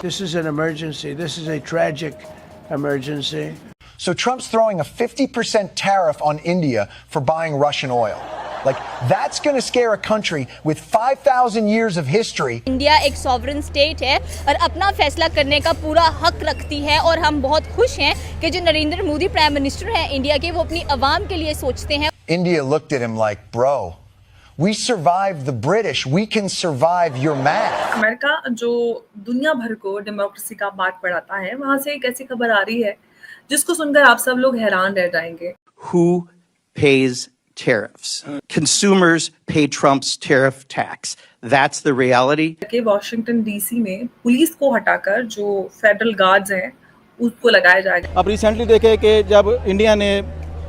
This is an emergency. This is a tragic emergency. So Trump's throwing a 50% tariff on India for buying Russian oil. Like, that's going to scare a country with 5,000 years of history. India एक sovereign state है और अपना फैसला करने का पूरा हक रखती है और हम बहुत खुश हैं कि जो नरेंद्र मोदी प्राइम मिनिस्टर हैं इंडिया के, वो अपनी आवाम के लिए सोचते हैं। India looked at him like, bro, we survived the British. We can survive your math. America जो दुनिया भर को डेमोक्रेसी का पाठ पढ़ाता है, वहां से एक ऐसी खबर आ रही है जिसको सुनकर आप सब लोग हैरान रह जाएंगे। Who pays tariffs? Consumers pay Trump's tariff tax. That's the reality. कि वॉशिंगटन डीसी में पुलिस को हटाकर जो फेडरल गार्ड्स हैं उसको लगाया जाएगा। अब रिसेंटली देखे कि जब इंडिया ने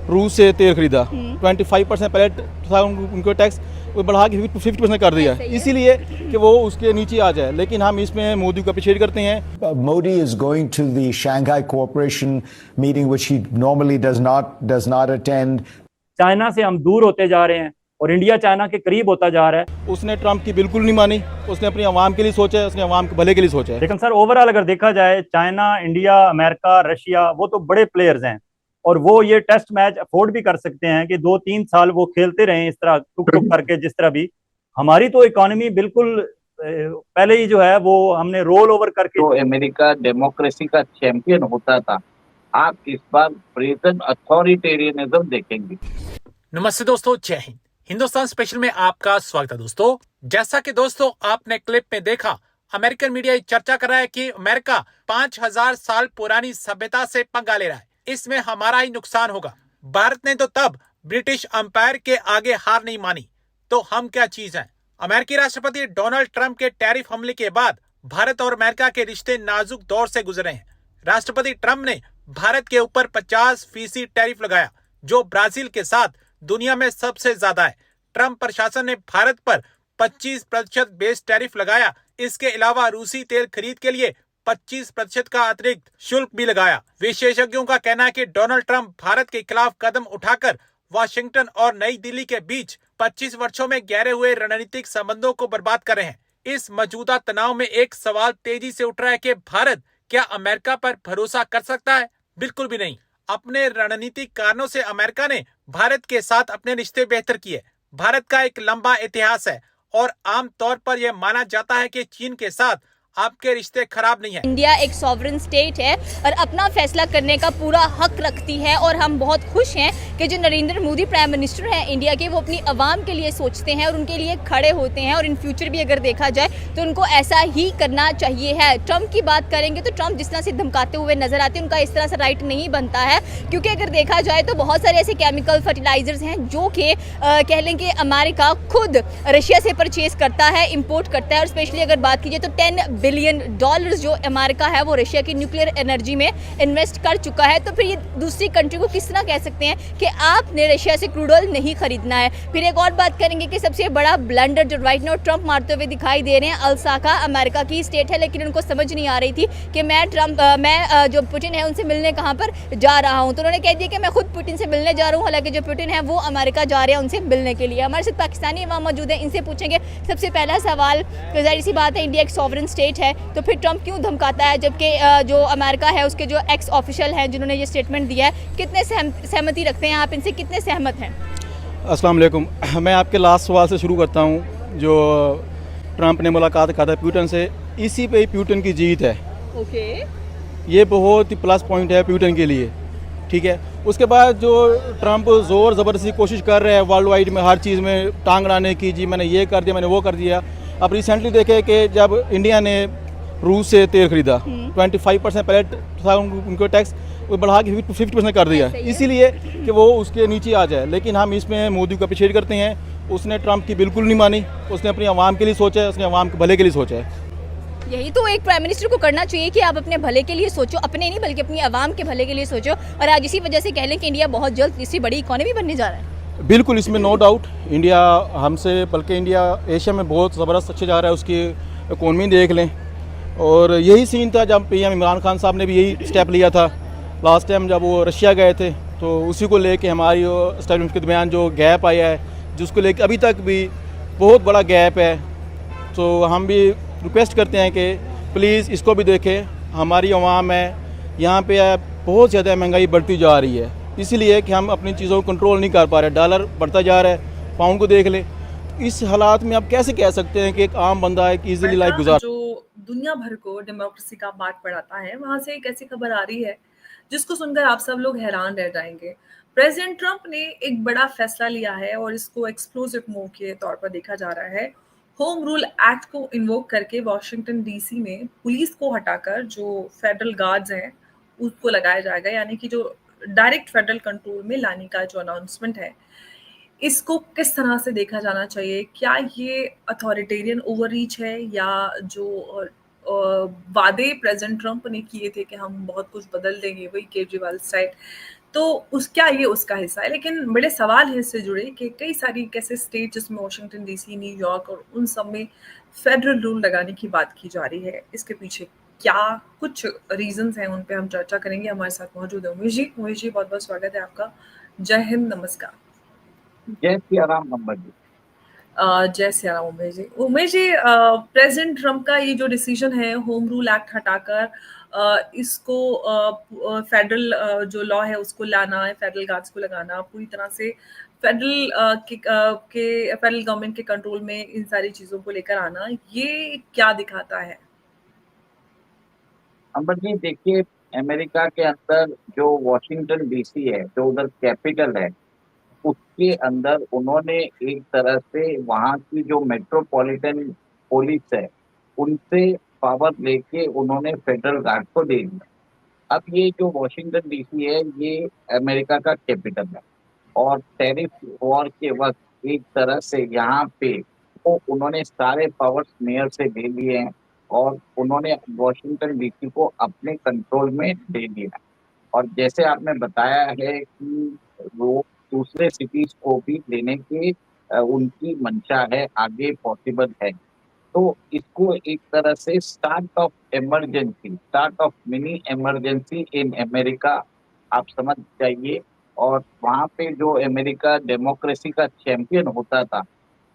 रूस से तेल खरीदा 25% पहले था उनको टैक्स, वो बढ़ा के 50% कर दिया, इसीलिए कि वो उसके नीचे आ जाए। लेकिन हम इसमें मोदी को अप्रिशिएट करते हैं। Modi is going to the Shanghai Cooperation meeting which he normally does not attend. China से हम दूर होते जा रहे हैं और इंडिया चाइना के करीब होता जा रहा है। उसने ट्रंप की बिल्कुल नहीं मानी, उसने अपनी आवाम के लिए सोचा है, उसने आवाम के भले के लिए सोचा है। लेकिन सर ओवरऑल अगर देखा जाए चाइना, इंडिया, अमेरिका, रशिया, वो तो बड़े प्लेयर्स हैं और वो ये टेस्ट मैच अफोर्ड भी कर सकते हैं कि 2-3 साल वो खेलते रहे इस तरह टुक टुक करके। जिस तरह भी हमारी तो इकोनॉमी बिल्कुल पहले ही जो है वो हमने रोल ओवर करके। तो अमेरिका डेमोक्रेसी का चैंपियन होता था, आप इस बार ब्रेजन अथॉरिटेरियनिज्म देखेंगे। नमस्ते दोस्तों, जय हिंद। हिंदुस्तान स्पेशल में आपका स्वागत है दोस्तों। जैसा कि दोस्तों आपने क्लिप में देखा, अमेरिकन मीडिया चर्चा कर रहा है कि अमेरिका 5000 साल पुरानी सभ्यता से पंगा ले रहा है, इसमें हमारा ही नुकसान होगा। भारत ने तो तब ब्रिटिश अंपायर के आगे हार नहीं मानी, तो हम क्या चीज हैं। अमेरिकी राष्ट्रपति डोनाल्ड ट्रंप के टैरिफ हमले के बाद भारत और अमेरिका के रिश्ते नाजुक दौर से गुजरे हैं। राष्ट्रपति ट्रंप ने भारत के ऊपर 50% टैरिफ लगाया, जो ब्राजील के साथ दुनिया में सबसे ज्यादा है। ट्रंप प्रशासन ने भारत पर 25% बेस टैरिफ लगाया। इसके अलावा रूसी तेल खरीद के लिए 25% का अतिरिक्त शुल्क भी लगाया। विशेषज्ञों का कहना है कि डोनाल्ड ट्रंप भारत के खिलाफ कदम उठाकर वाशिंगटन और नई दिल्ली के बीच 25 वर्षों में गहरे हुए रणनीतिक संबंधों को बर्बाद कर रहे हैं। इस मौजूदा तनाव में एक सवाल तेजी से उठ रहा है कि भारत क्या अमेरिका पर भरोसा कर सकता है? बिल्कुल भी नहीं। अपने रणनीतिक कारणों से अमेरिका ने भारत के साथ अपने रिश्ते बेहतर किए। भारत का एक लंबा इतिहास है और आम तौर पर यह माना जाता है कि चीन के साथ आपके रिश्ते खराब नहीं है। इंडिया एक सॉवरेन स्टेट है और अपना फैसला करने का पूरा हक रखती है और हम बहुत खुश हैं कि जो नरेंद्र मोदी प्राइम मिनिस्टर हैं इंडिया के, वो अपनी आवाम के लिए सोचते हैं और उनके लिए खड़े होते हैं। और इन फ्यूचर भी अगर देखा जाए तो उनको ऐसा ही करना चाहिए है। ट्रंप की बात करेंगे तो ट्रंप जिस तरह से धमकाते हुए नजर आते हैं, उनका इस तरह से राइट नहीं बनता है, क्योंकि अगर देखा जाए तो बहुत सारे ऐसे केमिकल फर्टिलाइजर्स हैं जो कि कह लें कि अमेरिका खुद रशिया से परचेज करता है, इम्पोर्ट करता है। और स्पेशली अगर बात कीजिए तो $10 बिलियन जो अमेरिका है वो रशिया की न्यूक्लियर एनर्जी में इन्वेस्ट कर चुका है। तो फिर ये दूसरी कंट्री को किस तरह कह सकते हैं कि आपने रशिया से क्रूड ऑयल नहीं खरीदना है। फिर एक और बात करेंगे कि सबसे बड़ा ब्लंडर जो राइट नाउ ट्रंप मारते हुए दिखाई दे रहे हैं, अल्साका अमेरिका की स्टेट है, लेकिन उनको समझ नहीं आ रही थी कि मैं जो पुतिन है उनसे मिलने कहाँ पर जा रहा हूँ। तो उन्होंने कह दिया कि मैं खुद पुतिन से मिलने जा रहा हूँ, हालांकि जो पुतिन है वो अमेरिका जा रहे हैं उनसे मिलने के लिए। हमारे साथ पाकिस्तानी अवाम मौजूद है, इनसे पूछेंगे सबसे पहला सवाल। तो जाहिर सी बात है इंडिया एक सॉवरेन स्टेट है, तो फिर ट्रंप क्यों धमकाता है, जबकि जो अमेरिका है उसके जो एक्स ऑफिशियल हैं जिन्होंने ये स्टेटमेंट दिया है, कितने सहमति रखते हैं आप, इनसे कितने सहमत हैं? अस्सलाम वालेकुम। मैं आपके लास्ट सवाल से शुरू करता हूँ। जो ट्रंप ने मुलाकात कहा था प्यूटन से, इसी पे ही प्यूटन की जीत है। ओके, ये बहुत ही प्लस पॉइंट है प्यूटन के लिए, ठीक है। उसके बाद जो ट्रंप ज़ोर ज़बरदस्ती कोशिश कर रहे हैं वर्ल्ड वाइड में हर चीज़ में टांग अड़ाने की, जी मैंने ये कर दिया, मैंने वो कर दिया। अब रिसेंटली देखे कि जब इंडिया ने रूस से तेल खरीदा 25% पहले था उनको टैक्स, वो बढ़ा के 50% कर दिया, इसीलिए कि वो उसके नीचे आ जाए। लेकिन हम इसमें मोदी को अप्रिशिएट करते हैं। उसने ट्रंप की बिल्कुल नहीं मानी, उसने अपनी आवाम के लिए सोचा है, उसने आवाम के भले के लिए सोचा है। यही तो एक प्राइम मिनिस्टर को करना चाहिए कि आप अपने भले के लिए सोचो, अपने नहीं बल्कि अपनी आवाम के भले के लिए सोचो। और आज इसी वजह से कह लें कि इंडिया बहुत जल्द इसी बड़ी इकोनॉमी बनने जा रहा है। बिल्कुल, इसमें नो डाउट इंडिया हमसे, बल्कि इंडिया एशिया में बहुत ज़बरदस्त अच्छे जा रहा है। उसकी इकोनॉमी देख लें, और यही सीन था जब पीएम इमरान खान साहब ने भी यही स्टेप लिया था लास्ट टाइम जब वो रशिया गए थे। तो उसी को लेके हमारी स्टेटमेंट के दरमियान जो गैप आया है, जिसको लेके अभी तक भी बहुत बड़ा गैप है। तो हम भी रिक्वेस्ट करते हैं कि प्लीज़ इसको भी देखें। हमारी आवाम है यहाँ पे बहुत ज़्यादा महंगाई बढ़ती जा रही है, इसलिए कि हम अपनी चीज़ों को कंट्रोल नहीं कर पा रहे। डॉलर बढ़ता जा रहा है, पाउंड को देख ले। इस हालात में आप कैसे कह सकते हैं कि एक आम बंदा एक ईजिली लाइफ गुजार। जो दुनिया भर को डेमोक्रेसी का पाठ पढ़ाता है, वहां से एक ऐसी खबर आ रही है जिसको सुनकर आप सब लोग हैरान रह जाएंगे। प्रेसिडेंट ट्रंप ने एक बड़ा फैसला लिया है और इसको एक्सप्लोसिव मूव के तौर पर देखा जा रहा है। होम रूल एक्ट को इन्वोक करके वॉशिंगटन डीसी में पुलिस को हटाकर जो फेडरल गार्ड्स हैं उसको लगाया जाएगा, यानी कि जो डायरेक्ट फेडरल कंट्रोल में लाने का जो अनाउंसमेंट है, इसको किस तरह से देखा जाना चाहिए? क्या ये अथॉरिटेरियन ओवररीच है या जो वादे प्रेसिडेंट ट्रंप ने किए थे कि हम बहुत कुछ बदल देंगे, वही केजरीवाल स्टाइल, तो क्या ये उसका हिस्सा है? लेकिन बड़े सवाल है इससे जुड़े कि कई सारी कैसे स्टेट जिसमें वॉशिंगटन डीसी, न्यूयॉर्क और उन सब में फेडरल रूल लगाने की बात की जा रही है। इसके पीछे क्या कुछ रीजंस हैं, उन पे हम चर्चा करेंगे। हमारे साथ मौजूद है उमेश जी। उमेश जी, बहुत बहुत स्वागत है आपका। जय हिंद, नमस्कार। जय सिया राम नंबर जी। जय सिया राम उमेश जी। उमेश जी, प्रेसिडेंट ट्रंप का ये जो डिसीजन है होम रूल एक्ट हटाकर इसको फेडरल जो लॉ है उसको लाना है, फेडरल गार्ड्स को लगाना, पूरी तरह से फेडरल के फेडरल गवर्नमेंट के कंट्रोल में इन सारी चीजों को लेकर आना, ये क्या दिखाता है? अंबर जी देखिए, अमेरिका के अंदर जो वॉशिंगटन डीसी है, जो उधर कैपिटल है, उसके अंदर उन्होंने एक तरह से वहाँ की जो मेट्रोपॉलिटन पुलिस है उनसे पावर लेके उन्होंने फेडरल गार्ड को दे दिया। अब ये जो वॉशिंगटन डीसी है ये अमेरिका का कैपिटल है और टैरिफ वॉर के वक्त एक तरह से यहाँ पे वो उन्होंने सारे पावर्स मेयर से ले लिए हैं और उन्होंने वॉशिंगटन डीसी को अपने कंट्रोल में ले लिया। और जैसे आपने बताया है कि वो दूसरे सिटीज को भी लेने की उनकी मंशा है, आगे पॉसिबल है। तो इसको एक तरह से start of emergency, start of mini emergency in America आप समझ जाइए। और वहाँ पे जो अमेरिका डेमोक्रेसी का चैंपियन होता था,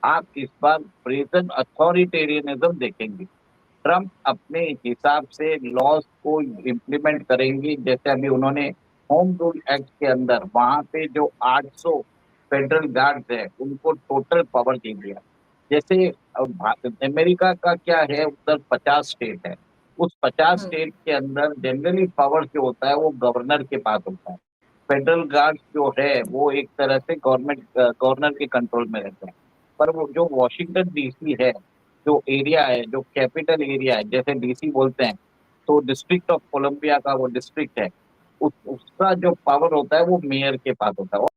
आप इस बार ब्रेजन अथॉरिटेरियनिज्म देखेंगे। ट्रंप अपने हिसाब से लॉज को इम्प्लीमेंट करेंगे। जैसे अभी उन्होंने होम रूल एक्ट के अंदर वहाँ पे जो 800 फेडरल गार्ड्स है उनको टोटल पावर दे दिया। जैसे अमेरिका का क्या है, उधर 50 स्टेट है, उस 50 स्टेट के अंदर जनरली पावर जो होता है वो गवर्नर के पास होता है। फेडरल गार्ड्स जो है वो एक तरह से गवर्नर के कंट्रोल में रहते हैं। पर वो जो वॉशिंगटन डीसी है, जो एरिया है, जो कैपिटल एरिया है, जैसे डीसी बोलते हैं, तो डिस्ट्रिक्ट ऑफ कोलंबिया का वो डिस्ट्रिक्ट है, उसका जो पावर होता है वो मेयर के पास होता है।